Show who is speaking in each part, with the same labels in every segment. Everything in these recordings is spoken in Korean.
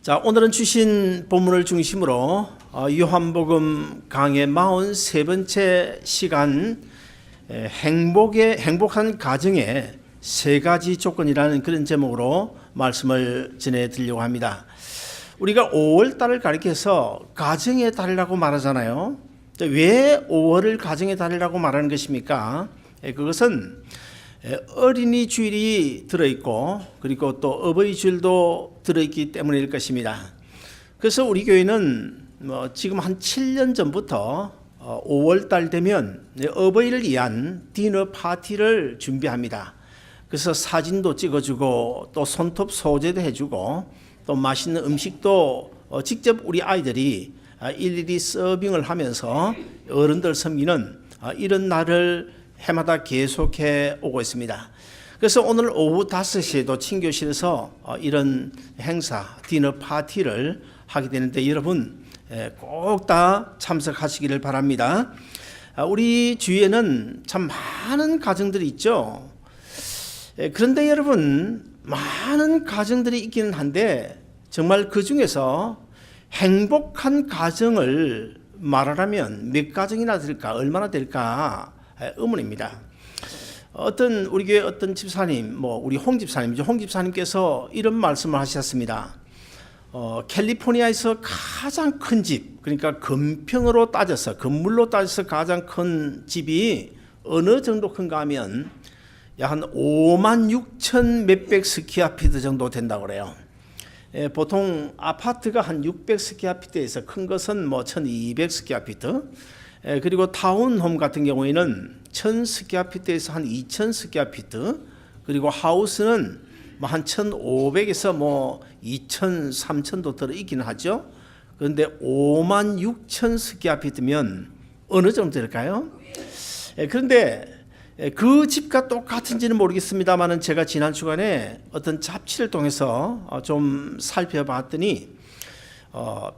Speaker 1: 자, 오늘은 주신 본문을 중심으로 요한복음 강의 43번째 시간 행복한 가정의 세 가지 조건이라는 그런 제목으로 말씀을 전해드리려고 합니다. 우리가 5월달을 가리켜서 가정의 달이라고 말하잖아요. 왜 5월을 가정의 달이라고 말하는 것입니까? 그것은 어린이 주일이 들어있고 그리고 또 어버이 주일도 들어있기 때문일 것입니다. 그래서 우리 교회는 지금 한 7년 전부터 5월달 되면 어버이를 위한 디너 파티를 준비합니다. 그래서 사진도 찍어주고 또 손톱 소재도 해주고 또 맛있는 음식도 직접 우리 아이들이 일일이 서빙을 하면서 어른들 섬기는 이런 날을 해마다 계속해 오고 있습니다. 그래서 오늘 오후 5시에도 친교실에서 이런 행사, 디너 파티를 하게 되는데 여러분 꼭 다 참석하시기를 바랍니다. 우리 주위에는 참 많은 가정들이 있죠. 그런데 여러분 많은 가정들이 있기는 한데 정말 그 중에서 행복한 가정을 말하라면 몇 가정이나 될까, 얼마나 될까 의문입니다. 우리 교회 어떤 집사님, 우리 홍 집사님이죠. 홍 집사님께서 이런 말씀을 하셨습니다. 캘리포니아에서 가장 큰 집, 그러니까 건물로 따져서 가장 큰 집이 어느 정도 큰가 하면 약 한 56,000 몇백 스퀘어피트 정도 된다고 그래요. 보통 아파트가 한 600 스퀘어피트에서 큰 것은 1200 스퀘어피트, 그리고 타운홈 같은 경우에는 1000 스퀘어피트에서 한 2000 스퀘어피트, 그리고 하우스는 한 1500에서 2000, 3000도 들어있긴 하죠. 그런데 56,000 스퀘어피트면 어느 정도 될까요? 그런데 그 집과 똑같은지는 모르겠습니다만 제가 지난 주간에 어떤 잡지를 통해서 좀 살펴봤더니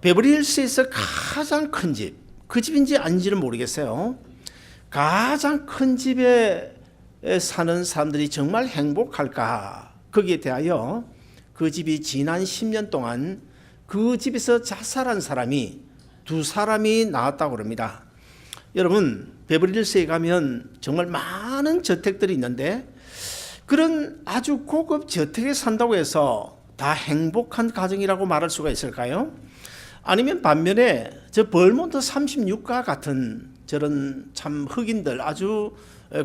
Speaker 1: 베버리힐스에서 가장 큰 집, 그 집인지 아닌지는 모르겠어요. 가장 큰 집에 사는 사람들이 정말 행복할까? 거기에 대하여 그 집이 지난 10년 동안 그 집에서 자살한 사람이 2사람이 나왔다고 합니다. 여러분, 베버리힐스에 가면 정말 많은 저택들이 있는데 그런 아주 고급 저택에 산다고 해서 다 행복한 가정이라고 말할 수가 있을까요? 아니면 반면에 저 벌몬트 36가 같은 저런 참 흑인들, 아주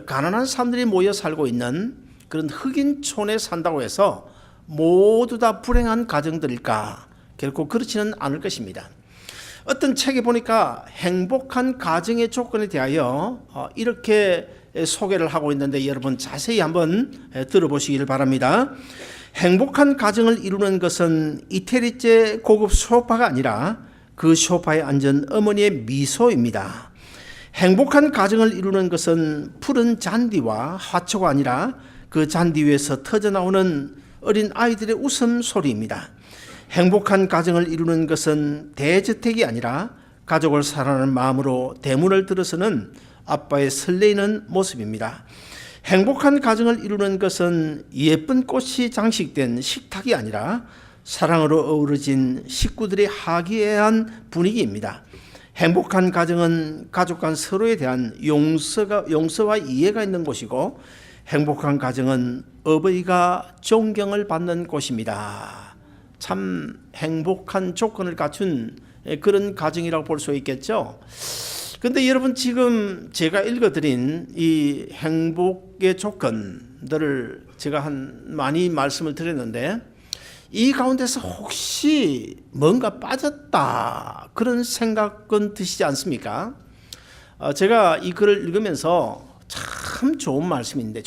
Speaker 1: 가난한 사람들이 모여 살고 있는 그런 흑인촌에 산다고 해서 모두 다 불행한 가정들일까? 결코 그렇지는 않을 것입니다. 어떤 책에 보니까 행복한 가정의 조건에 대하여 이렇게 소개를 하고 있는데 여러분 자세히 한번 들어보시기를 바랍니다. 행복한 가정을 이루는 것은 이태리제 고급 소파가 아니라 그 소파에 앉은 어머니의 미소입니다. 행복한 가정을 이루는 것은 푸른 잔디와 화초가 아니라 그 잔디 위에서 터져나오는 어린 아이들의 웃음소리입니다. 행복한 가정을 이루는 것은 대저택이 아니라 가족을 사랑하는 마음으로 대문을 들어서는 아빠의 설레이는 모습입니다. 행복한 가정을 이루는 것은 예쁜 꽃이 장식된 식탁이 아니라 사랑으로 어우러진 식구들의 화기애애한 분위기입니다. 행복한 가정은 가족 간 서로에 대한 용서와 이해가 있는 곳이고 행복한 가정은 어버이가 존경을 받는 곳입니다. 참 행복한 조건을 갖춘 그런 가정이라고 볼 수 있겠죠. 그런데 여러분 지금 제가 읽어드린 이 행복의 조건들을 제가 많이 말씀을 드렸는데 이 가운데서 혹시 뭔가 빠졌다 그런 생각은 드시지 않습니까? 제가 이 글을 읽으면서 참 좋은 말인데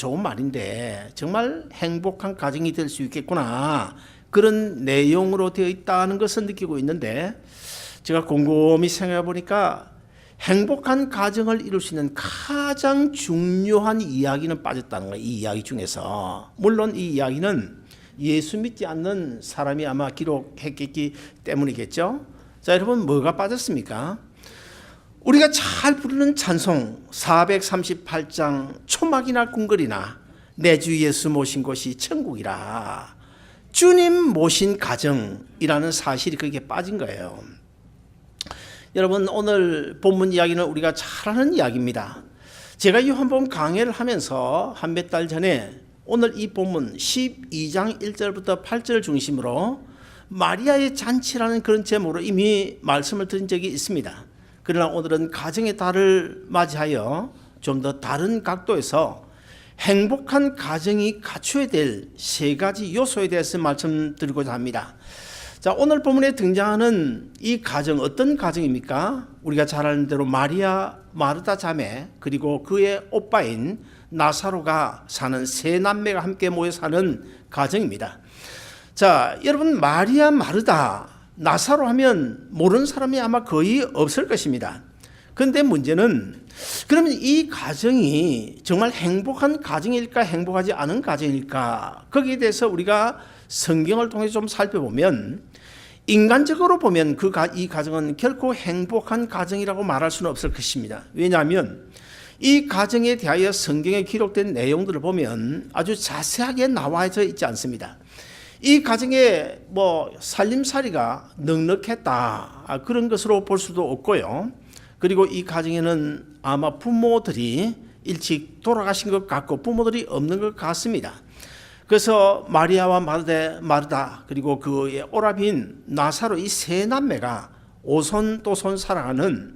Speaker 1: 정말 행복한 가정이 될 수 있겠구나 그런 내용으로 되어 있다는 것을 느끼고 있는데 제가 곰곰이 생각해 보니까 행복한 가정을 이룰 수 있는 가장 중요한 이야기는 빠졌다는 거예요. 이 이야기 중에서. 물론 이 이야기는 예수 믿지 않는 사람이 아마 기록했기 때문이겠죠. 자, 여러분 뭐가 빠졌습니까? 우리가 잘 부르는 찬송 438장 초막이나 궁궐이나 내 주 예수 모신 곳이 천국이라. 주님 모신 가정이라는 사실이 거기에 빠진 거예요. 여러분, 오늘 본문 이야기는 우리가 잘 아는 이야기입니다. 제가 요한복음 강해를 하면서 한 몇 달 전에 오늘 이 본문 12장 1절부터 8절 중심으로 마리아의 잔치라는 그런 제목으로 이미 말씀을 드린 적이 있습니다. 그러나 오늘은 가정의 달을 맞이하여 좀 더 다른 각도에서 행복한 가정이 갖춰야 될 세 가지 요소에 대해서 말씀드리고자 합니다. 자, 오늘 본문에 등장하는 이 가정, 어떤 가정입니까? 우리가 잘 아는 대로 마리아, 마르다 자매, 그리고 그의 오빠인 나사로가 사는 세 남매가 함께 모여 사는 가정입니다. 자, 여러분, 마리아, 마르다, 나사로 하면 모르는 사람이 아마 거의 없을 것입니다. 그런데 문제는, 그러면 이 가정이 정말 행복한 가정일까, 행복하지 않은 가정일까? 거기에 대해서 우리가 성경을 통해 좀 살펴보면, 인간적으로 보면 이 가정은 결코 행복한 가정이라고 말할 수는 없을 것입니다. 왜냐하면 이 가정에 대하여 성경에 기록된 내용들을 보면 아주 자세하게 나와져 있지 않습니다. 이 가정의 살림살이가 넉넉했다, 그런 것으로 볼 수도 없고요. 그리고 이 가정에는 아마 부모들이 일찍 돌아가신 것 같고 부모들이 없는 것 같습니다. 그래서 마리아와 마르다 그리고 그의 오라비인 나사로 이 세 남매가 오손도손 살아가는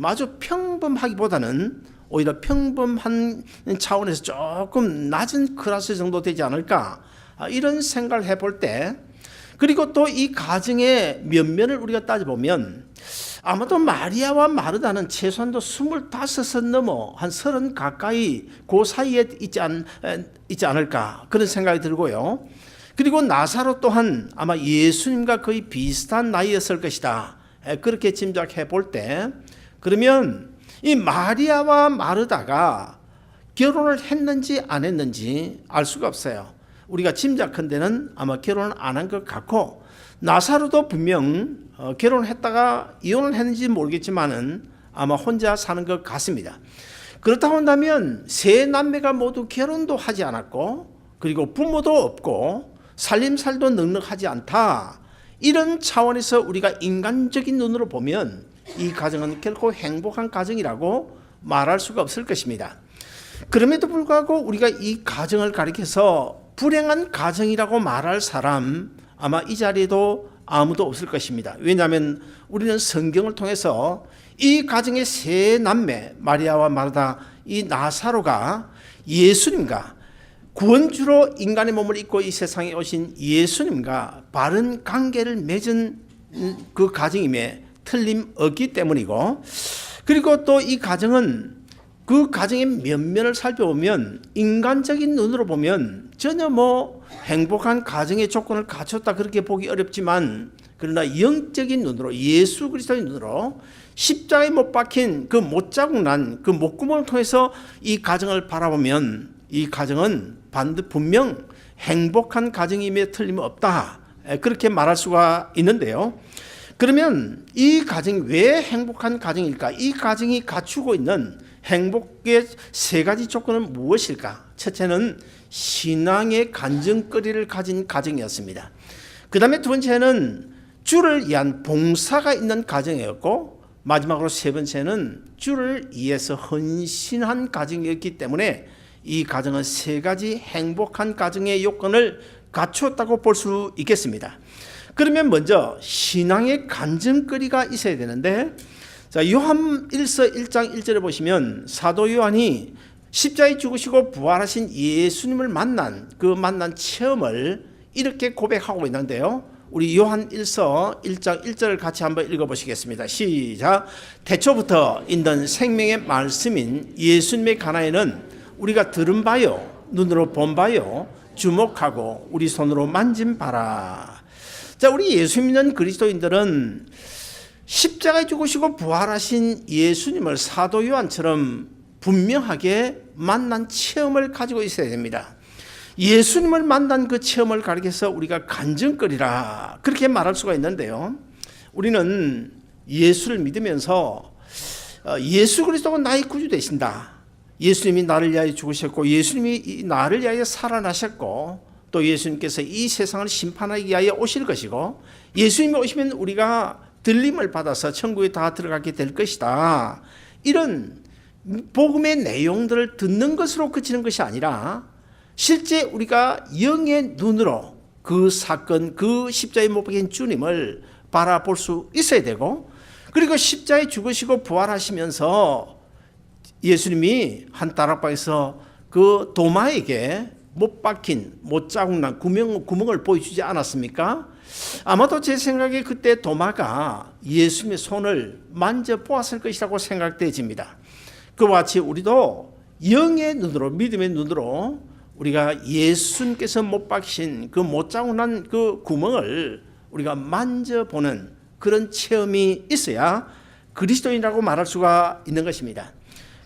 Speaker 1: 아주 평범하기보다는 오히려 평범한 차원에서 조금 낮은 클래스 정도 되지 않을까, 이런 생각을 해볼 때, 그리고 또 이 가정의 면면을 우리가 따져보면 아마도 마리아와 마르다는 최소한도 25은 넘어 한 30 가까이 그 사이에 있지 않을까, 그런 생각이 들고요. 그리고 나사로 또한 아마 예수님과 거의 비슷한 나이였을 것이다, 그렇게 짐작해 볼 때, 그러면 이 마리아와 마르다가 결혼을 했는지 안 했는지 알 수가 없어요. 우리가 짐작컨대는 아마 결혼을 안 한 것 같고, 나사로도 분명 결혼했다가 이혼을 했는지 모르겠지만은 아마 혼자 사는 것 같습니다. 그렇다고 한다면 세 남매가 모두 결혼도 하지 않았고, 그리고 부모도 없고 살림살도 넉넉하지 않다, 이런 차원에서 우리가 인간적인 눈으로 보면 이 가정은 결코 행복한 가정이라고 말할 수가 없을 것입니다. 그럼에도 불구하고 우리가 이 가정을 가리켜서 불행한 가정이라고 말할 사람 아마 이 자리에도 아무도 없을 것입니다. 왜냐하면 우리는 성경을 통해서 이 가정의 세 남매 마리아와 마르다, 이 나사로가 예수님과 구원주로 인간의 몸을 입고 이 세상에 오신 예수님과 바른 관계를 맺은 그 가정임에 틀림없기 때문이고, 그리고 또 이 가정은 그 가정의 면면을 살펴보면 인간적인 눈으로 보면 전혀 행복한 가정의 조건을 갖췄다 그렇게 보기 어렵지만, 그러나 영적인 눈으로, 예수 그리스도의 눈으로 십자가에 못 박힌 그 못자국 난 그 목구멍을 통해서 이 가정을 바라보면 이 가정은 분명 행복한 가정임에 틀림없다, 그렇게 말할 수가 있는데요. 그러면 이 가정이 왜 행복한 가정일까? 이 가정이 갖추고 있는 행복의 세 가지 조건은 무엇일까? 첫째는 신앙의 간증거리를 가진 가정이었습니다. 그 다음에 두 번째는 주를 위한 봉사가 있는 가정이었고, 마지막으로 세 번째는 주를 위해서 헌신한 가정이었기 때문에 이 가정은 세 가지 행복한 가정의 요건을 갖추었다고 볼 수 있겠습니다. 그러면 먼저 신앙의 간증거리가 있어야 되는데, 자, 요한 1서 1장 1절에 보시면 사도 요한이 십자가에 죽으시고 부활하신 예수님을 만난 그 체험을 이렇게 고백하고 있는데요. 우리 요한 1서 1장 1절을 같이 한번 읽어보시겠습니다. 시작. 태초부터 있는 생명의 말씀인 예수님의 가나에는 우리가 들은 바요, 눈으로 본 바요, 주목하고 우리 손으로 만진 바라. 자, 우리 예수 믿는 그리스도인들은 십자가에 죽으시고 부활하신 예수님을 사도 요한처럼 분명하게 만난 체험을 가지고 있어야 됩니다. 예수님을 만난 그 체험을 가리켜서 우리가 간증거리라, 그렇게 말할 수가 있는데요. 우리는 예수를 믿으면서 예수 그리스도가 나의 구주 되신다, 예수님이 나를 위하여 죽으셨고 예수님이 나를 위하여 살아나셨고 또 예수님께서 이 세상을 심판하기 위하여 오실 것이고 예수님이 오시면 우리가 들림을 받아서 천국에 다 들어가게 될 것이다. 이런 복음의 내용들을 듣는 것으로 그치는 것이 아니라 실제 우리가 영의 눈으로 그 사건, 그 십자가에 못 박힌 주님을 바라볼 수 있어야 되고, 그리고 십자가에 죽으시고 부활하시면서 예수님이 한 다락방에서 그 도마에게 못 박힌, 못 자국난 구멍을 보여주지 않았습니까? 아마도 제 생각에 그때 도마가 예수님의 손을 만져보았을 것이라고 생각되집니다. 그와 같이 우리도 영의 눈으로, 믿음의 눈으로 우리가 예수님께서 못 박히신 그 못 자국난 그 구멍을 우리가 만져보는 그런 체험이 있어야 그리스도인이라고 말할 수가 있는 것입니다.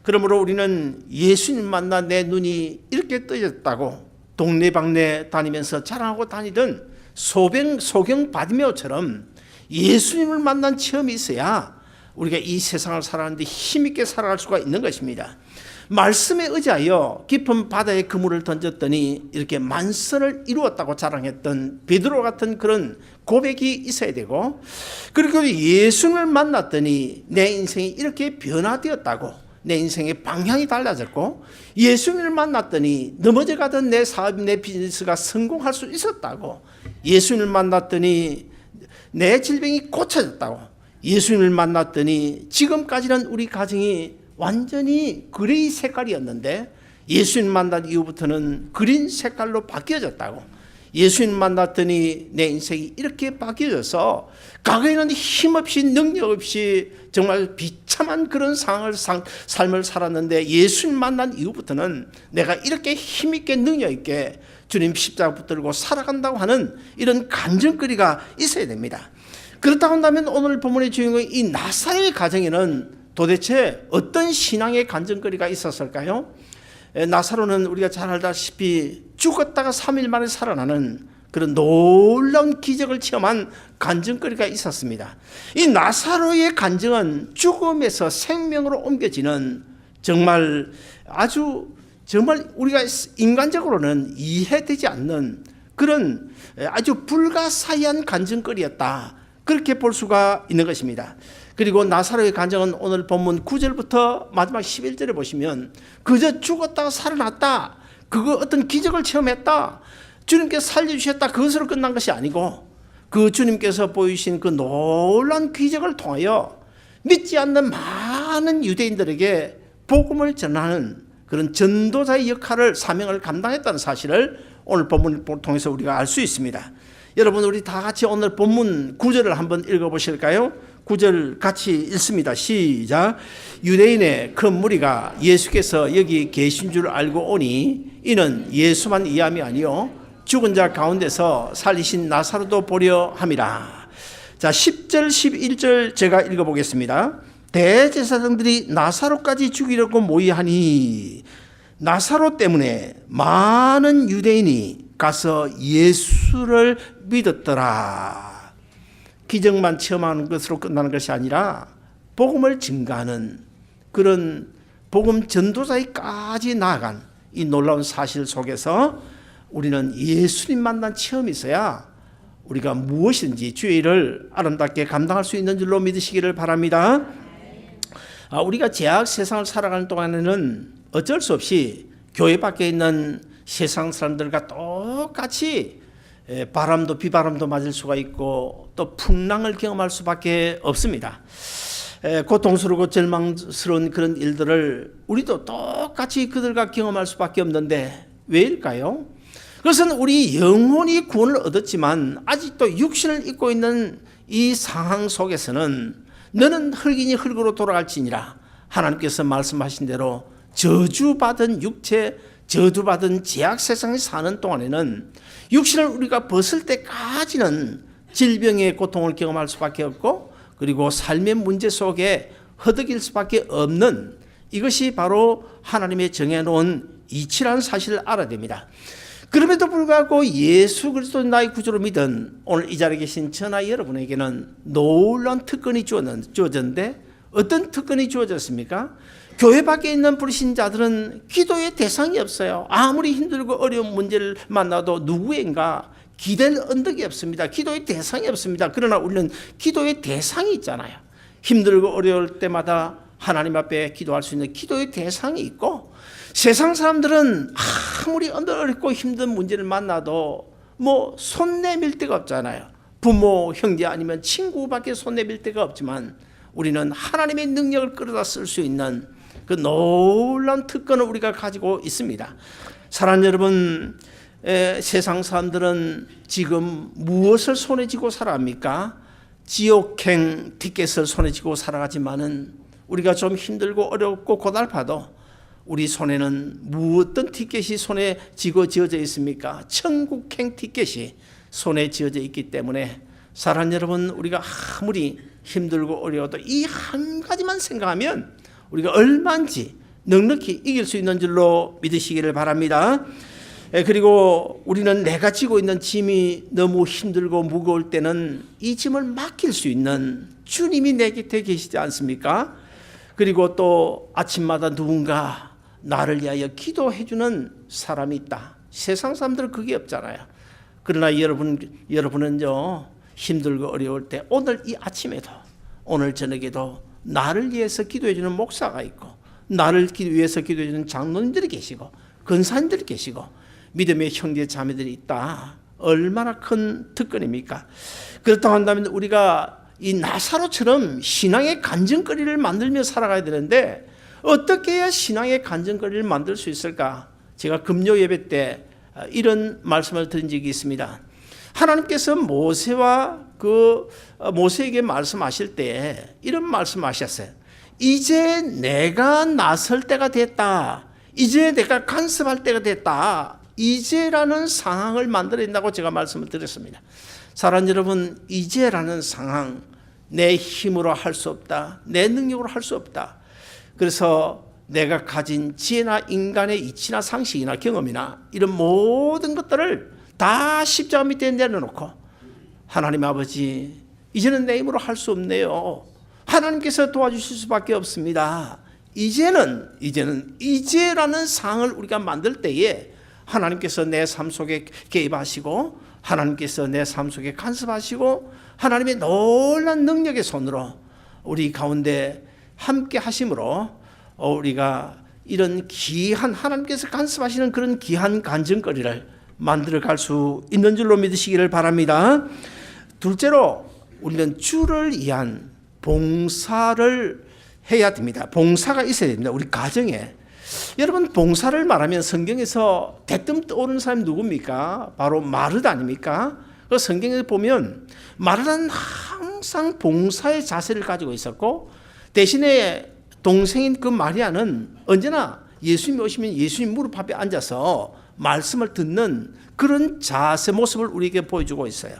Speaker 1: 그러므로 우리는 예수님 만나 내 눈이 이렇게 떠졌다고 동네방네 다니면서 자랑하고 다니던 소경 바디메오처럼 예수님을 만난 체험이 있어야 우리가 이 세상을 살아가는데 힘있게 살아갈 수가 있는 것입니다. 말씀에 의지하여 깊은 바다에 그물을 던졌더니 이렇게 만선을 이루었다고 자랑했던 베드로 같은 그런 고백이 있어야 되고, 그리고 예수님을 만났더니 내 인생이 이렇게 변화되었다고, 내 인생의 방향이 달라졌고, 예수님을 만났더니 넘어져가던 내 사업, 내 비즈니스가 성공할 수 있었다고, 예수님을 만났더니 내 질병이 고쳐졌다고, 예수님을 만났더니 지금까지는 우리 가정이 완전히 그레이 색깔이었는데 예수님 만난 이후부터는 그린 색깔로 바뀌어졌다고, 예수님 만났더니 내 인생이 이렇게 바뀌어져서 과거에는 힘없이 능력 없이 정말 비참한 그런 삶을 살았는데 예수님 만난 이후부터는 내가 이렇게 힘있게 능력있게 주님 십자가 붙들고 살아간다고 하는 이런 간증거리가 있어야 됩니다. 그렇다고 한다면 오늘 본문의 주인공 이 나사로의 가정에는 도대체 어떤 신앙의 간증거리가 있었을까요? 나사로는 우리가 잘 알다시피 죽었다가 3일 만에 살아나는 그런 놀라운 기적을 체험한 간증거리가 있었습니다. 이 나사로의 간증은 죽음에서 생명으로 옮겨지는 정말 우리가 인간적으로는 이해되지 않는 그런 아주 불가사의한 간증거리였다, 그렇게 볼 수가 있는 것입니다. 그리고 나사로의 간증은 오늘 본문 9절부터 마지막 11절에 보시면 그저 죽었다가 살아났다, 그거 어떤 기적을 체험했다, 주님께서 살려주셨다, 그것으로 끝난 것이 아니고 그 주님께서 보이신 그 놀라운 기적을 통하여 믿지 않는 많은 유대인들에게 복음을 전하는 그런 전도자의 역할을, 사명을 감당했다는 사실을 오늘 본문을 통해서 우리가 알 수 있습니다. 여러분, 우리 다 같이 오늘 본문 9절을 한번 읽어보실까요? 9절 같이 읽습니다. 시작. 유대인의 큰 무리가 예수께서 여기 계신 줄 알고 오니 이는 예수만 이함이 아니요 죽은 자 가운데서 살리신 나사로도 보려 함이라. 자, 10절 11절 제가 읽어보겠습니다. 대제사장들이 나사로까지 죽이려고 모의하니 나사로 때문에 많은 유대인이 가서 예수를 믿었더라. 기적만 체험하는 것으로 끝나는 것이 아니라 복음을 증가하는 그런 복음 전도자에까지 나아간 이 놀라운 사실 속에서 우리는 예수님 만난 체험이 있어야 우리가 무엇이든지 주의 일을 아름답게 감당할 수 있는 줄로 믿으시기를 바랍니다. 우리가 제약 세상을 살아가는 동안에는 어쩔 수 없이 교회 밖에 있는 세상 사람들과 똑같이 바람도 비바람도 맞을 수가 있고 또 풍랑을 경험할 수밖에 없습니다. 고통스럽고 절망스러운 그런 일들을 우리도 똑같이 그들과 경험할 수밖에 없는데 왜일까요? 그것은 우리 영혼이 구원을 얻었지만 아직도 육신을 입고 있는 이 상황 속에서는 너는 흙이니 흙으로 돌아갈지니라, 하나님께서 말씀하신 대로 저주받은 육체, 저주받은 제약 세상에 사는 동안에는 육신을 우리가 벗을 때까지는 질병의 고통을 경험할 수밖에 없고, 그리고 삶의 문제 속에 허덕일 수밖에 없는, 이것이 바로 하나님의 정해놓은 이치라는 사실을 알아야 됩니다. 그럼에도 불구하고 예수 그리스도 나의 구주로 믿은 오늘 이 자리에 계신 저나 여러분에게는 놀라운 특권이 주어졌는데 어떤 특권이 주어졌습니까? 교회 밖에 있는 불신자들은 기도의 대상이 없어요. 아무리 힘들고 어려운 문제를 만나도 누구인가 기댈 언덕이 없습니다. 기도의 대상이 없습니다. 그러나 우리는 기도의 대상이 있잖아요. 힘들고 어려울 때마다 하나님 앞에 기도할 수 있는 기도의 대상이 있고, 세상 사람들은 아무리 어렵고 힘든 문제를 만나도 뭐 손 내밀 데가 없잖아요. 부모, 형제 아니면 친구밖에 손 내밀 데가 없지만 우리는 하나님의 능력을 끌어다 쓸 수 있는 그 놀라운 특권을 우리가 가지고 있습니다. 사랑하는 여러분, 세상 사람들은 지금 무엇을 손에 쥐고 살아갑니까? 지옥행 티켓을 손에 쥐고 살아가지만은 우리가 좀 힘들고 어렵고 고달파도 우리 손에는 무엇든 티켓이 손에 지어져 있습니까? 천국행 티켓이 손에 지어져 있기 때문에 사랑하는 여러분, 우리가 아무리 힘들고 어려워도 이 한 가지만 생각하면 우리가 얼마인지 넉넉히 이길 수 있는 줄로 믿으시기를 바랍니다. 그리고 우리는 내가 지고 있는 짐이 너무 힘들고 무거울 때는 이 짐을 맡길 수 있는 주님이 내 곁에 계시지 않습니까? 그리고 또 아침마다 누군가 나를 위하여 기도해 주는 사람이 있다. 세상 사람들은 그게 없잖아요. 그러나 여러분은요, 힘들고 어려울 때 오늘 이 아침에도 오늘 저녁에도 나를 위해서 기도해 주는 목사가 있고, 나를 위해서 기도해 주는 장로님들이 계시고, 권사님들이 계시고, 믿음의 형제 자매들이 있다. 얼마나 큰 특권입니까? 그렇다고 한다면 우리가 이 나사로처럼 신앙의 간증거리를 만들며 살아가야 되는데 어떻게 해야 신앙의 간증거리를 만들 수 있을까? 제가 금요 예배 때 이런 말씀을 드린 적이 있습니다. 하나님께서 모세에게 말씀하실 때 이런 말씀하셨어요. 이제 내가 나설 때가 됐다. 이제 내가 간섭할 때가 됐다. 이제라는 상황을 만들어낸다고 제가 말씀을 드렸습니다. 사랑하는 여러분, 이제라는 상황, 내 힘으로 할 수 없다. 내 능력으로 할 수 없다. 그래서 내가 가진 지혜나 인간의 이치나 상식이나 경험이나 이런 모든 것들을 다 십자가 밑에 내려놓고, 하나님 아버지, 이제는 내 힘으로 할 수 없네요. 하나님께서 도와주실 수밖에 없습니다. 이제라는 상황을 우리가 만들 때에 하나님께서 내 삶 속에 개입하시고, 하나님께서 내 삶 속에 간섭하시고, 하나님의 놀라운 능력의 손으로 우리 가운데 함께 하심으로 우리가 이런 귀한, 하나님께서 간섭하시는 그런 귀한 간증거리를 만들어 갈 수 있는 줄로 믿으시기를 바랍니다. 둘째로, 우리는 주를 위한 봉사를 해야 됩니다. 봉사가 있어야 됩니다. 우리 가정에. 여러분, 봉사를 말하면 성경에서 대뜸 떠오르는 사람이 누굽니까? 바로 마르다 아닙니까? 그 성경에 보면 마르다는 항상 봉사의 자세를 가지고 있었고, 대신에 동생인 그 마리아는 언제나 예수님이 오시면 예수님 무릎 앞에 앉아서 말씀을 듣는 그런 자세, 모습을 우리에게 보여주고 있어요.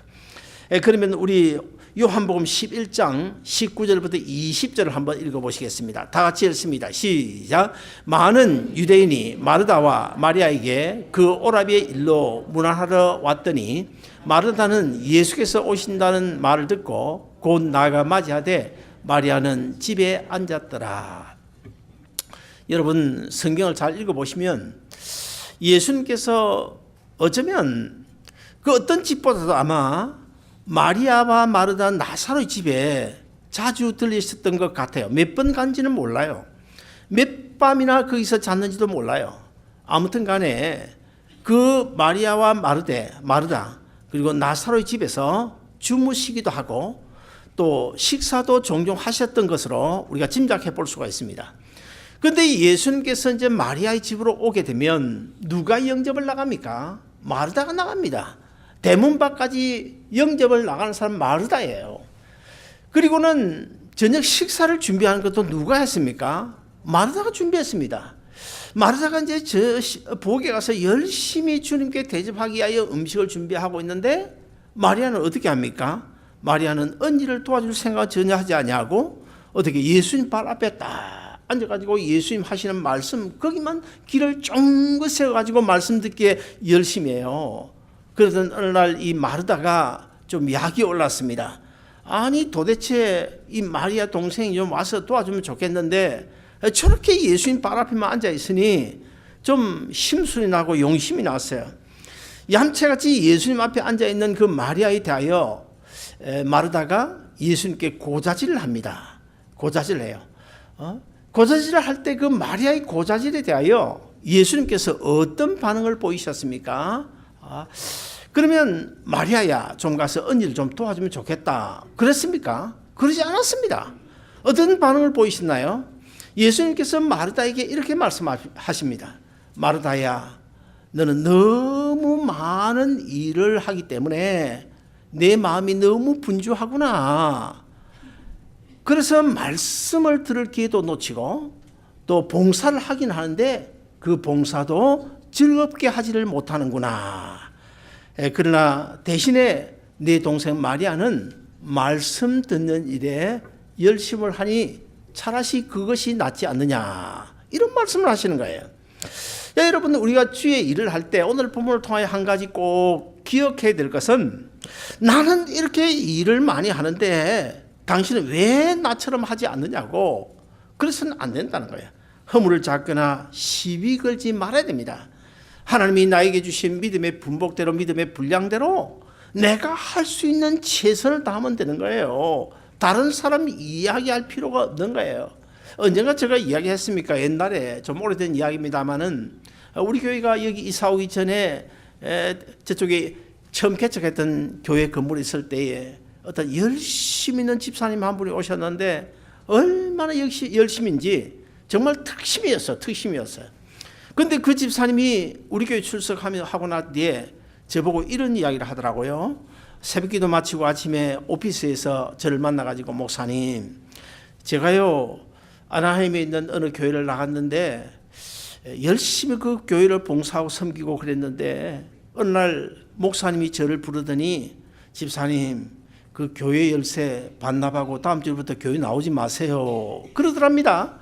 Speaker 1: 그러면 우리 요한복음 11장 19절부터 20절을 한번 읽어보시겠습니다. 다 같이 읽습니다. 시작. 많은 유대인이 마르다와 마리아에게 그 오라비의 일로 문안하러 왔더니 마르다는 예수께서 오신다는 말을 듣고 곧 나가 맞이하되 마리아는 집에 앉았더라. 여러분, 성경을 잘 읽어보시면 예수님께서 어쩌면 그 어떤 집보다도 아마 마리아와 마르다 나사로의 집에 자주 들리셨던 것 같아요. 몇 번 간지는 몰라요. 몇 밤이나 거기서 잤는지도 몰라요. 아무튼 간에 그 마리아와 마르다 그리고 나사로의 집에서 주무시기도 하고 또 식사도 종종 하셨던 것으로 우리가 짐작해 볼 수가 있습니다. 그런데 예수님께서 이제 마리아의 집으로 오게 되면 누가 영접을 나갑니까? 마르다가 나갑니다. 대문 밖까지 영접을 나가는 사람 마르다예요. 그리고는 저녁 식사를 준비하는 것도 누가 했습니까? 마르다가 준비했습니다. 마르다가 이제 저 부엌에 가서 열심히 주님께 대접하기 위하여 음식을 준비하고 있는데 마리아는 어떻게 합니까? 마리아는 언니를 도와줄 생각을 전혀 하지 아니하고 어떻게 예수님 발 앞에 딱 앉아가지고 예수님 하시는 말씀 거기만 귀를 쫑긋 세워가지고 말씀 듣기에 열심히 해요. 그러던 어느 날 이 마르다가 좀 약이 올랐습니다. 아니 도대체 이 마리아 동생이 좀 와서 도와주면 좋겠는데 저렇게 예수님 발 앞에만 앉아 있으니 좀 심술이 나고 용심이 났어요. 얌체같이 예수님 앞에 앉아 있는 그 마리아에 대하여 마르다가 예수님께 고자질을 합니다. 고자질을 해요. 고자질을 할 때 그 마리아의 고자질에 대하여 예수님께서 어떤 반응을 보이셨습니까? 그러면 마리아야 좀 가서 언니를 좀 도와주면 좋겠다. 그랬습니까? 그러지 않았습니다. 어떤 반응을 보이셨나요? 예수님께서 마르다에게 이렇게 말씀하십니다. 마르다야, 너는 너무 많은 일을 하기 때문에 내 마음이 너무 분주하구나. 그래서 말씀을 들을 기회도 놓치고 또 봉사를 하긴 하는데 그 봉사도 즐겁게 하지를 못하는구나. 그러나 대신에 내 동생 마리아는 말씀 듣는 일에 열심을 하니 차라리 그것이 낫지 않느냐. 이런 말씀을 하시는 거예요. 여러분, 우리가 주의 일을 할 때 오늘 본문을 통하여 한 가지 꼭 기억해야 될 것은 나는 이렇게 일을 많이 하는데 당신은 왜 나처럼 하지 않느냐고. 그래서는 안 된다는 거예요. 허물을 잡거나 시비 걸지 말아야 됩니다. 하나님이 나에게 주신 믿음의 분복대로, 믿음의 분량대로 내가 할 수 있는 최선을 다하면 되는 거예요. 다른 사람 이야기할 필요가 없는 거예요. 언젠가 제가 이야기했습니까? 옛날에 좀 오래된 이야기입니다만은 우리 교회가 여기 이사 오기 전에 저쪽에 처음 개척했던 교회 건물에 있을 때에 어떤 열심 있는 집사님 한 분이 오셨는데 얼마나 열심인지 정말 특심이었어요. 근데 그 집사님이 우리 교회 출석하고 난 뒤에 저보고 이런 이야기를 하더라고요. 새벽기도 마치고 아침에 오피스에서 저를 만나가지고, 목사님, 제가요 아나하임에 있는 어느 교회를 나갔는데 열심히 그 교회를 봉사하고 섬기고 그랬는데 어느 날 목사님이 저를 부르더니, 집사님, 그 교회 열쇠 반납하고 다음 주부터 교회 나오지 마세요, 그러더랍니다.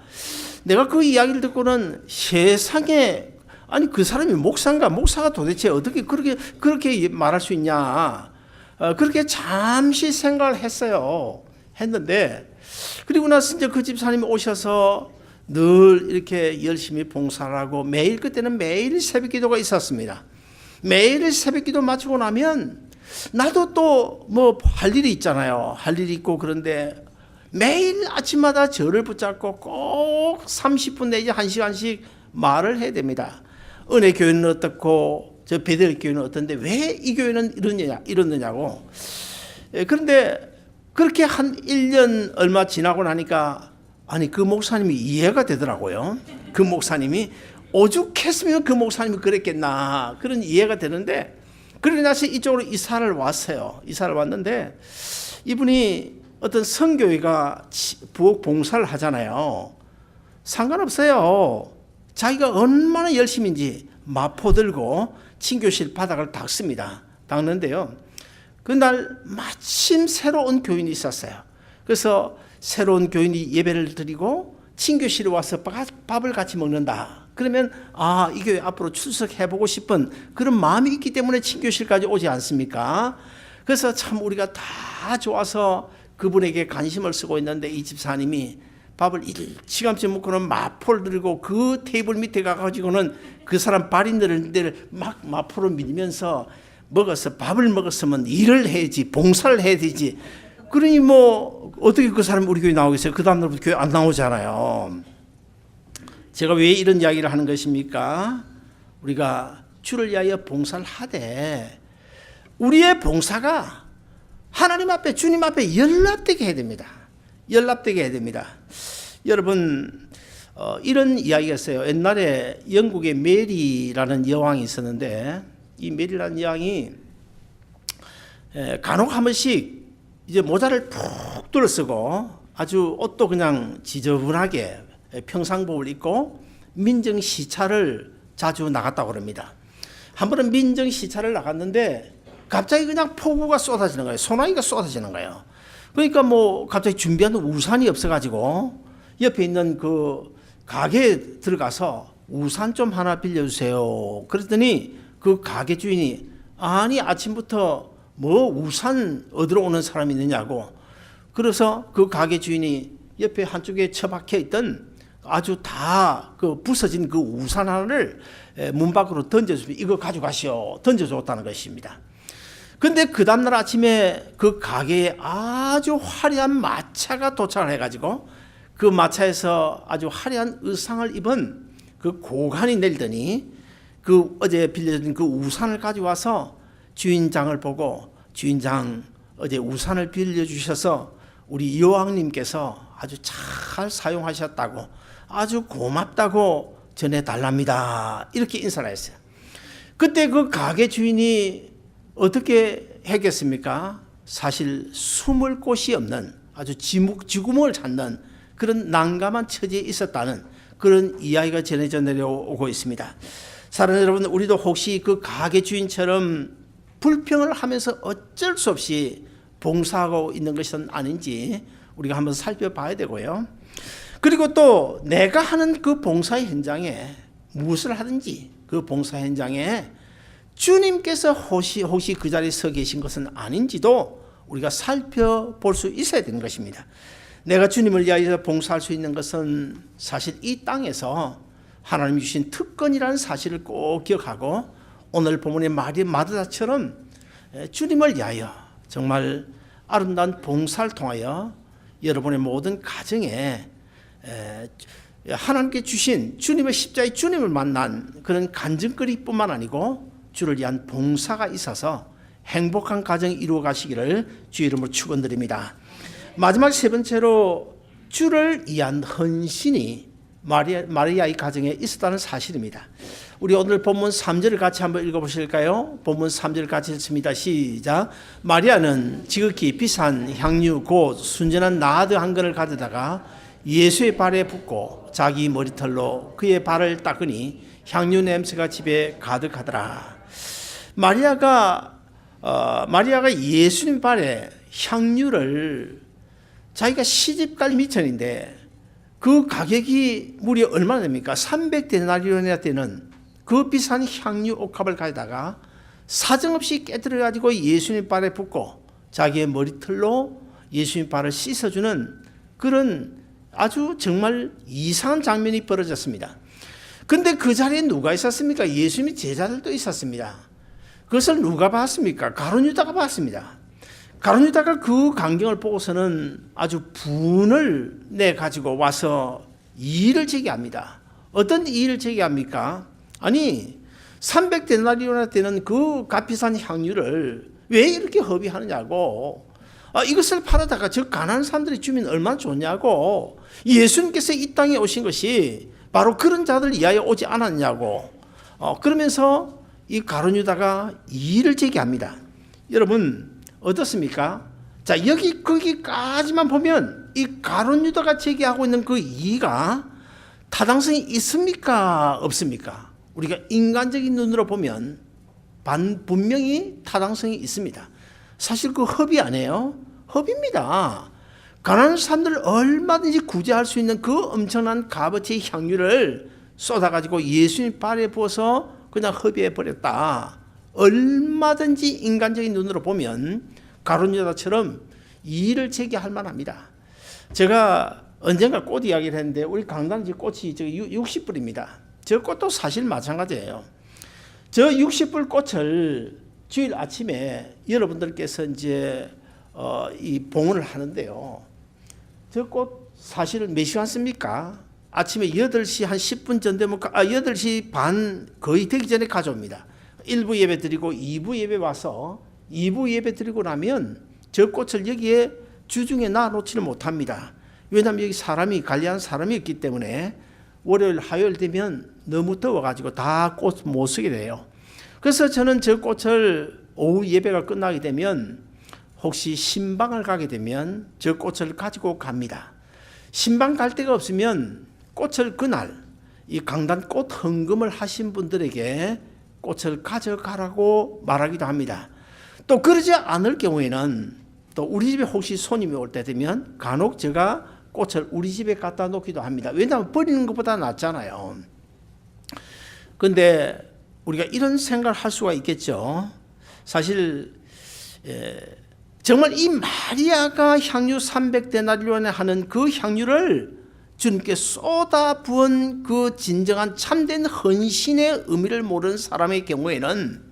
Speaker 1: 내가 그 이야기를 듣고는 세상에, 아니 그 사람이 목사인가? 목사가 도대체 어떻게 그렇게 말할 수 있냐? 그렇게 잠시 생각을 했는데, 그리고 나서 이제 그 집사님이 오셔서 늘 이렇게 열심히 봉사를 하고 매일, 그때는 매일 새벽기도가 있었습니다. 매일 새벽기도 마치고 나면 나도 또 뭐 할 일이 있잖아요. 할 일이 있고, 그런데 매일 아침마다 저를 붙잡고 꼭 30분 내지 1시간씩 말을 해야 됩니다. 은혜 교회는 어떻고 저 베델 교회는 어떤데 왜 이 교회는 이러느냐고. 그런데 그렇게 한 1년 얼마 지나고 나니까, 아니 그 목사님이 이해가 되더라고요. 그 목사님이 오죽했으면 그 목사님이 그랬겠나, 그런 이해가 되는데, 그러고 나서 이쪽으로 이사를 왔어요. 이사를 왔는데 이분이 어떤 성교회가 부엌 봉사를 하잖아요. 상관없어요. 자기가 얼마나 열심인지 마포 들고 친교실 바닥을 닦습니다. 닦는데요, 그날 마침 새로운 교인이 있었어요. 그래서 새로운 교인이 예배를 드리고 친교실에 와서 밥을 같이 먹는다. 그러면 이 교회 앞으로 출석해보고 싶은 그런 마음이 있기 때문에 친교실까지 오지 않습니까? 그래서 참 우리가 다 좋아서 그분에게 관심을 쓰고 있는데, 이 집사님이 밥을 일찌감치 먹고는 마포를 들고 그 테이블 밑에 가가지고는 그 사람 발이 느는 데를 막 마포를 밀면서 밥을 먹었으면 일을 해야지, 봉사를 해야 되지. 그러니 뭐 어떻게 그 사람이 우리 교회 나오겠어요? 그 다음날부터 교회 안 나오잖아요. 제가 왜 이런 이야기를 하는 것입니까? 우리가 주를 위하여 봉사를 하되 우리의 봉사가 하나님 앞에, 주님 앞에 연락되게 해야 됩니다. 연락되게 해야 됩니다. 여러분, 이런 이야기가 있어요. 옛날에 영국의 메리라는 여왕이 있었는데, 이 메리라는 여왕이 간혹 한 번씩 이제 모자를 푹 둘러쓰고 아주 옷도 그냥 지저분하게 평상복을 입고 민정시찰을 자주 나갔다고 합니다. 한 번은 민정시찰을 나갔는데 갑자기 그냥 폭우가 쏟아지는 거예요. 소나기가 쏟아지는 거예요. 그러니까 뭐 갑자기 준비한 우산이 없어가지고 옆에 있는 그 가게에 들어가서 우산 좀 하나 빌려주세요. 그랬더니 그 가게 주인이, 아니 아침부터 뭐 우산 얻으러 오는 사람이 있느냐고. 그래서 그 가게 주인이 옆에 한쪽에 처박혀 있던 아주 다 그 부서진 그 우산 하나를 문 밖으로 던져주면 이거 가져가시오 던져줬다는 것입니다. 근데 그 다음날 아침에 그 가게에 아주 화려한 마차가 도착을 해가지고 그 마차에서 아주 화려한 의상을 입은 그 고관이 내리더니 그 어제 빌려준 그 우산을 가져와서 주인장을 보고, 주인장 어제 우산을 빌려주셔서 우리 여왕님께서 아주 잘 사용하셨다고, 아주 고맙다고 전해달랍니다, 이렇게 인사를 했어요. 그때 그 가게 주인이 어떻게 했겠습니까? 사실 숨을 곳이 없는 아주 쥐구멍을 찾는 그런 난감한 처지에 있었다는 그런 이야기가 전해져 내려오고 있습니다. 사랑하는 여러분, 우리도 혹시 그 가게 주인처럼 불평을 하면서 어쩔 수 없이 봉사하고 있는 것은 아닌지 우리가 한번 살펴봐야 되고요. 그리고 또 내가 하는 그 봉사의 현장에 무엇을 하든지 그 봉사 현장에 주님께서 혹시 그 자리에 서 계신 것은 아닌지도 우리가 살펴볼 수 있어야 되는 것입니다. 내가 주님을 위하여 봉사할 수 있는 것은 사실 이 땅에서 하나님 주신 특권이라는 사실을 꼭 기억하고, 오늘 본문의 마르다처럼 주님을 위하여 정말 아름다운 봉사를 통하여 여러분의 모든 가정에 하나님께 주신 주님의 십자가의 주님을 만난 그런 간증거리뿐만 아니고 주를 위한 봉사가 있어서 행복한 가정 이루어 가시기를 주의 이름으로 축원드립니다. 마지막 세 번째로 주를 위한 헌신이 마리아의 가정에 있었다는 사실입니다. 우리 오늘 본문 3절을 같이 한번 읽어보실까요? 본문 3절 같이 읽습니다. 시작. 마리아는 지극히 비싼 향유 곧 순전한 나드 한 근을 가져다가 예수의 발에 붓고 자기 머리털로 그의 발을 닦으니 향유 냄새가 집에 가득하더라. 마리아가 예수님 발에 향유를, 자기가 시집갈 미천인데 그 가격이 무려 얼마나 됩니까? 300데나리온이나 되는 그 비싼 향유 옥합을 가져다가 사정없이 깨뜨려 가지고 예수님 발에 붓고 자기의 머리털로 예수님 발을 씻어주는 그런 아주 정말 이상한 장면이 벌어졌습니다. 근데 그 자리에 누가 있었습니까? 예수님의 제자들도 있었습니다. 그것을 누가 봤습니까? 가룟 유다가 봤습니다. 가룟 유다가 그 광경을 보고서는 아주 분을 내 가지고 와서 이의를 제기합니다. 어떤 이의를 제기합니까? 아니 300데나리온이나 되는 그 값비싼 향유를 왜 이렇게 허비하느냐고, 이것을 팔아다가 저 가난한 사람들이 주면 얼마나 좋냐고, 예수님께서 이 땅에 오신 것이 바로 그런 자들 위하여 오지 않았냐고, 그러면서 이 가룟 유다가 이의를 제기합니다. 여러분 어떻습니까? 자, 거기까지만 보면 이 가룟 유다가 제기하고 있는 그 이의가 타당성이 있습니까? 없습니까? 우리가 인간적인 눈으로 보면 분명히 타당성이 있습니다. 사실 그 허비 아니에요? 허비입니다. 가난한 사람들을 얼마든지 구제할 수 있는 그 엄청난 값어치의 향유를 쏟아가지고 예수님 발에 부어서 그냥 허비해 버렸다. 얼마든지 인간적인 눈으로 보면 가룟 유다처럼 이의를 제기할 만합니다. 제가 언젠가 꽃 이야기를 했는데 우리 강단지 꽃이 60불입니다. 저 꽃도 사실 마찬가지예요. 저 60불 꽃을 주일 아침에 여러분들께서 이제 이 봉헌을 하는데요. 저 꽃 사실 몇 시간 씁니까? 아침에 8시 한 10분 전 되면 8시 반 거의 되기 전에 가져옵니다. 1부 예배 드리고 2부 예배 와서 2부 예배 드리고 나면 저 꽃을 여기에 주중에 놔놓지를 못합니다. 왜냐하면 여기 관리하는 사람이 있기 때문에 월요일 화요일 되면 너무 더워가지고 다 꽃 못 쓰게 돼요. 그래서 저는 저 꽃을 오후 예배가 끝나게 되면 혹시 신방을 가게 되면 저 꽃을 가지고 갑니다. 신방 갈 데가 없으면 꽃을 그날 이 강단 꽃 헌금을 하신 분들에게 꽃을 가져가라고 말하기도 합니다. 또 그러지 않을 경우에는 또 우리 집에 혹시 손님이 올 때 되면 간혹 제가 꽃을 우리 집에 갖다 놓기도 합니다. 왜냐하면 버리는 것보다 낫잖아요. 그런데 우리가 이런 생각을 할 수가 있겠죠. 사실 정말 이 마리아가 향유 300데나리온에 하는 그 향유를 주님께 쏟아부은 그 진정한 참된 헌신의 의미를 모르는 사람의 경우에는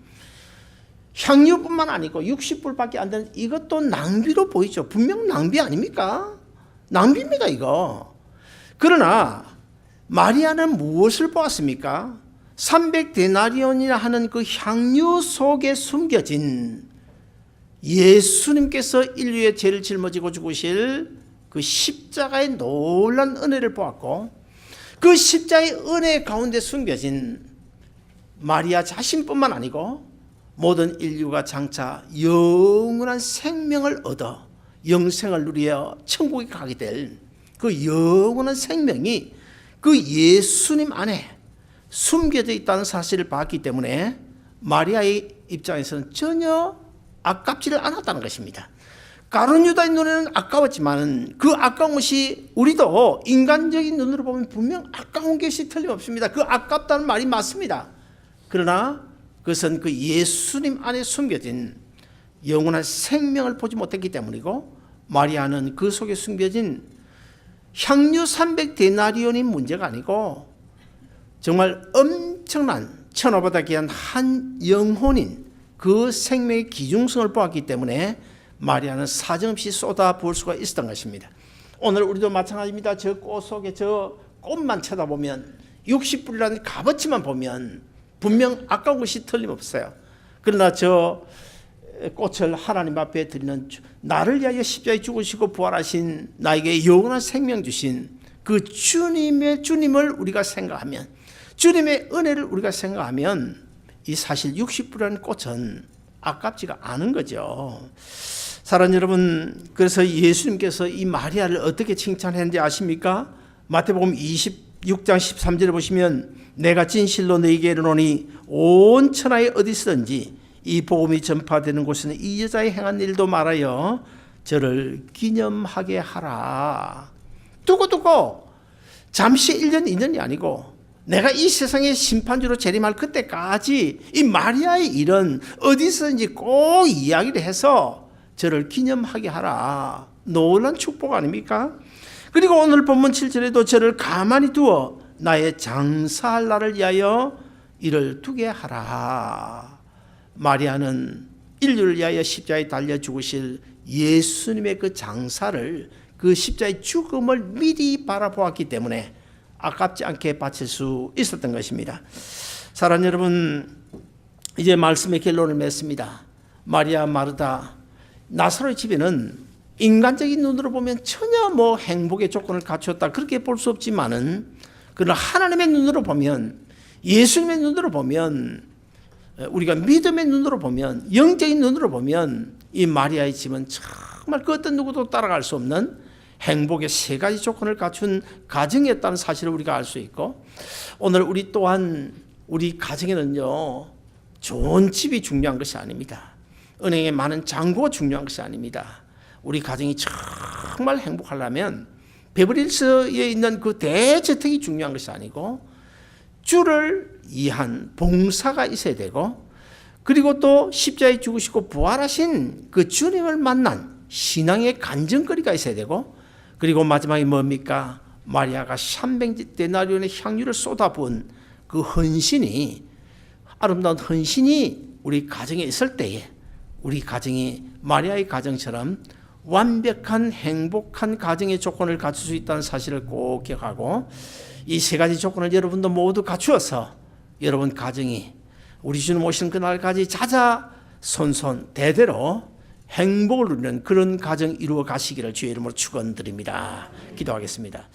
Speaker 1: 향유뿐만 아니고 60불밖에 안 되는 이것도 낭비로 보이죠. 분명 낭비 아닙니까? 낭비입니다 이거. 그러나 마리아는 무엇을 보았습니까? 300데나리온이라 하는 그 향유 속에 숨겨진 예수님께서 인류의 죄를 짊어지고 죽으실 그 십자가의 놀란 은혜를 보았고, 그 십자가의 은혜 가운데 숨겨진 마리아 자신뿐만 아니고 모든 인류가 장차 영원한 생명을 얻어 영생을 누리어 천국에 가게 될 그 영원한 생명이 그 예수님 안에 숨겨져 있다는 사실을 봤기 때문에 마리아의 입장에서는 전혀 아깝지를 않았다는 것입니다. 가룟 유다의 눈에는 아까웠지만 그 아까운 것이 우리도 인간적인 눈으로 보면 분명 아까운 것이 틀림없습니다. 그 아깝다는 말이 맞습니다. 그러나 그것은 그 예수님 안에 숨겨진 영원한 생명을 보지 못했기 때문이고, 마리아는 그 속에 숨겨진 향유 300데나리온이 문제가 아니고 정말 엄청난 천하보다 귀한 한 영혼인 그 생명의 기중성을 보았기 때문에 마리아는 사정없이 쏟아부을 수가 있었던 것입니다. 오늘 우리도 마찬가지입니다. 저 꽃 속에 저 꽃만 쳐다보면 60불이라는 값어치만 보면 분명 아까운 것이 틀림없어요. 그러나 저 꽃을 하나님 앞에 드리는, 나를 위하여 십자가에 죽으시고 부활하신 나에게 영원한 생명 주신 그 주님을 우리가 생각하면, 주님의 은혜를 우리가 생각하면 이 사실 60불이라는 꽃은 아깝지가 않은 거죠. 사랑하는 여러분, 그래서 예수님께서 이 마리아를 어떻게 칭찬했는지 아십니까? 마태복음 26장 13절에 보시면, 내가 진실로 너희에게 이르노니 온 천하에 어디서든지 이 복음이 전파되는 곳에는 이 여자의 행한 일도 말하여 저를 기념하게 하라. 두고 잠시 1년 2년이 아니고 내가 이 세상의 심판주로 재림할 그때까지 이 마리아의 일은 어디서든지 꼭 이야기를 해서 저를 기념하게 하라. 놀라운 축복 아닙니까? 그리고 오늘 본문 7절에도 저를 가만히 두어 나의 장사할 날을 위하여 이를 두게 하라. 마리아는 인류를 위하여 십자가에 달려 죽으실 예수님의 그 장사를, 그 십자가의 죽음을 미리 바라보았기 때문에 아깝지 않게 바칠 수 있었던 것입니다. 사랑하는 여러분, 이제 말씀의 결론을 맺습니다. 마리아, 마르다, 나사로의 집에는 인간적인 눈으로 보면 전혀 행복의 조건을 갖췄다 그렇게 볼 수 없지만은, 그러나 하나님의 눈으로 보면, 예수님의 눈으로 보면, 우리가 믿음의 눈으로 보면, 영적인 눈으로 보면 이 마리아의 집은 정말 그 어떤 누구도 따라갈 수 없는 행복의 세 가지 조건을 갖춘 가정이었다는 사실을 우리가 알 수 있고, 오늘 우리 또한 우리 가정에는요, 좋은 집이 중요한 것이 아닙니다. 은행에 많은 잔고가 중요한 것이 아닙니다. 우리 가정이 정말 행복하려면 베버리힐스에 있는 그 대저택이 중요한 것이 아니고 주를 위한 봉사가 있어야 되고, 그리고 또 십자가에 죽으시고 부활하신 그 주님을 만난 신앙의 간증거리가 있어야 되고, 그리고 마지막에 뭡니까? 마리아가 300데나리온의 향유를 쏟아부은 그 헌신이, 아름다운 헌신이 우리 가정에 있을 때에 우리 가정이 마리아의 가정처럼 완벽한 행복한 가정의 조건을 갖출 수 있다는 사실을 꼭 기억하고, 이 세 가지 조건을 여러분도 모두 갖추어서 여러분 가정이 우리 주님 오시는 그날까지 자자손손 대대로 행복을 누리는 그런 가정 이루어 가시기를 주의 이름으로 축원드립니다. 기도하겠습니다.